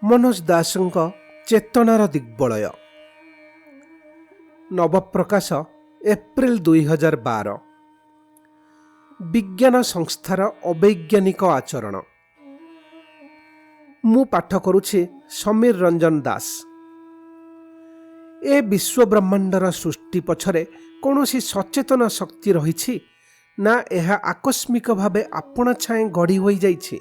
Manoj दासଙ୍କ चेतनार दिग्बलय नवप्रकाश April 2012 विज्ञान संस्थार अवैज्ञानिक आचरण मु पाठ करुछि समीर रंजन दास। ए विश्व ब्रह्मांडर सृष्टि पछरे कौनसी सचेतन शक्ति रही ना यह आकस्मिक भावे आपण छाएं गढ़ी हो जाइछि।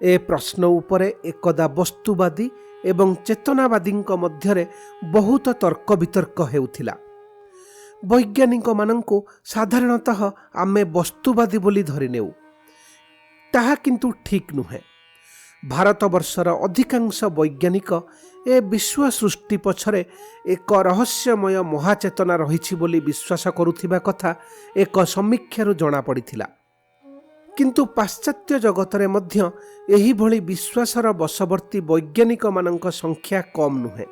ए प्रश्न उपरे एकदा वस्तुवादी एवं चेतनावादी मध्यरे बहुत तर्क वितर्क हेउथिला। वैज्ञानिक मानंकु साधारणतः आमे वस्तुवादी बोली धरि नेउ, ताहा किंतु ठीक नुहे। भारतवर्षर अधिकांश वैज्ञानिक ए विश्व सृष्टि पछरे एक रहस्यमय महाचेतना रहिछि बोली विश्वास करुथिबा कथा एक समीक्षारु जणा पड़िथिला। किंतु पाश्चात्य जगतरे मध्य एही भली विश्वासर बशवर्ती वैज्ञानिक मानंक संख्या कम नुहे।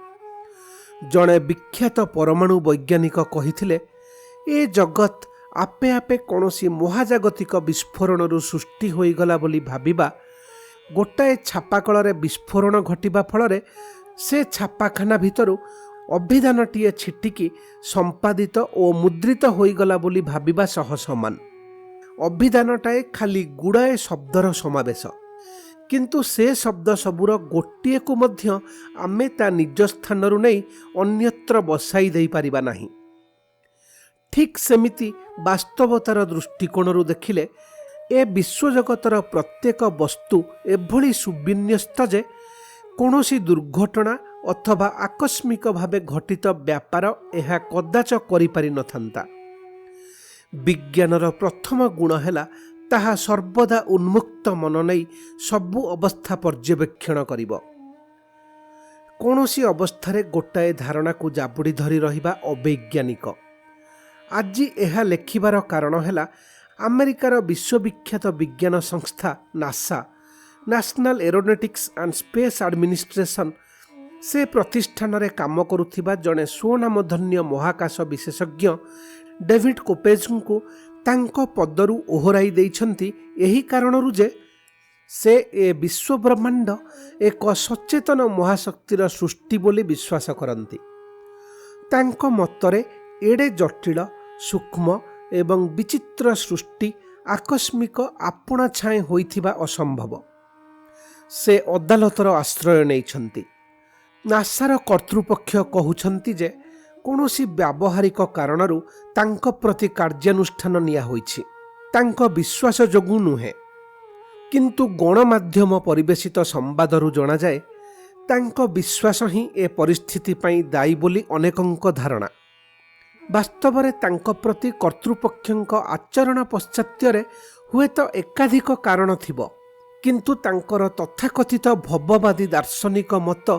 जणे विख्यात परमाणु वैज्ञानिक कहिथिले, ए जगत आपे आपे कौनसी महाजागतिक विस्फोरणरु सृष्टि होईगला बोली भाबिबा गोटाए छापाकଳରେ विस्फोरण घटिबा फଳରେ से छापाखाना भितरु अभिधानटीए छिटिकी संपादित और मुद्रित होईगला बोली भाबिबा सह समान। अभिधानटाए खाली गुड़ाए शब्दर समावेश, किंतु से शब्द सबुर गोटिए को मध्य आमे ता निज स्थानरु नहीं अन्यत्र बसाई देई परिबा नाही। ठीक सेमिति वास्तवतार दृष्टिकोणरु देखिले ए विश्वजगतर प्रत्येक वस्तु एभली सुविन्यस्त जे कौनसी दुर्घटना अथवा आकस्मिक भावे घटित व्यापार एहा कदाच करि पारि नथांता। विज्ञानर प्रथम गुण हैला ताहा सर्वदा उन्मुक्त मन नहीं सबु अवस्था पर्यवेक्षण करिब। कौनसी अवस्थारे गोटाए धारणा को जाबुड़ी धरी रहिबा अवैज्ञानिक। आज एहा लेखिबार कारण हैला अमेरिकार विश्वविख्यात विज्ञान संस्था NASA national aeronautics and space administration से प्रतिष्ठान रे काम करुथिबा जणे सुनामधन्य महाकाश विशेषज्ञ डेविड कोपेज को तांको पदरु ओहराई देइछंती एही कारणरु जे से ए विश्व ब्रह्मांड एक सचेतन महाशक्तिर सृष्टि बोली विश्वास करती। तांको मतरे एडे जटिल सूक्ष्म एवं विचित्र सृष्टि आकस्मिक आपणा छाए होइथिबा असंभव। से अदालतर आश्रय नेइछंती। नासार कर्तृपक्ष कहउछंती जे कौनसी व्यावहारिक कारणरु तांको प्रति कार्यानुष्ठान निया होइछि, तांको विश्वास जोगु नुहे। किंतु गणमाध्यम परिवेशित संवादरु जणा जाए तांको विश्वास ही ए परिस्थिति पई दायी बोली अनेकंक धारणा। वास्तव में तांको प्रति कर्तृपक्षंक आचरण पश्चात्य हुए तो एकाधिक कारण थिबो, किंतु तांकर तथाकथित भववादी दार्शनिक मत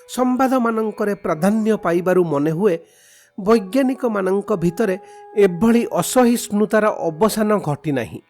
संवाद मानंकरे प्राधान्य पाइबारु मने हुए वैज्ञानिक मानंक भितरे एभली असहिष्णुतार अवसान घटी नाही।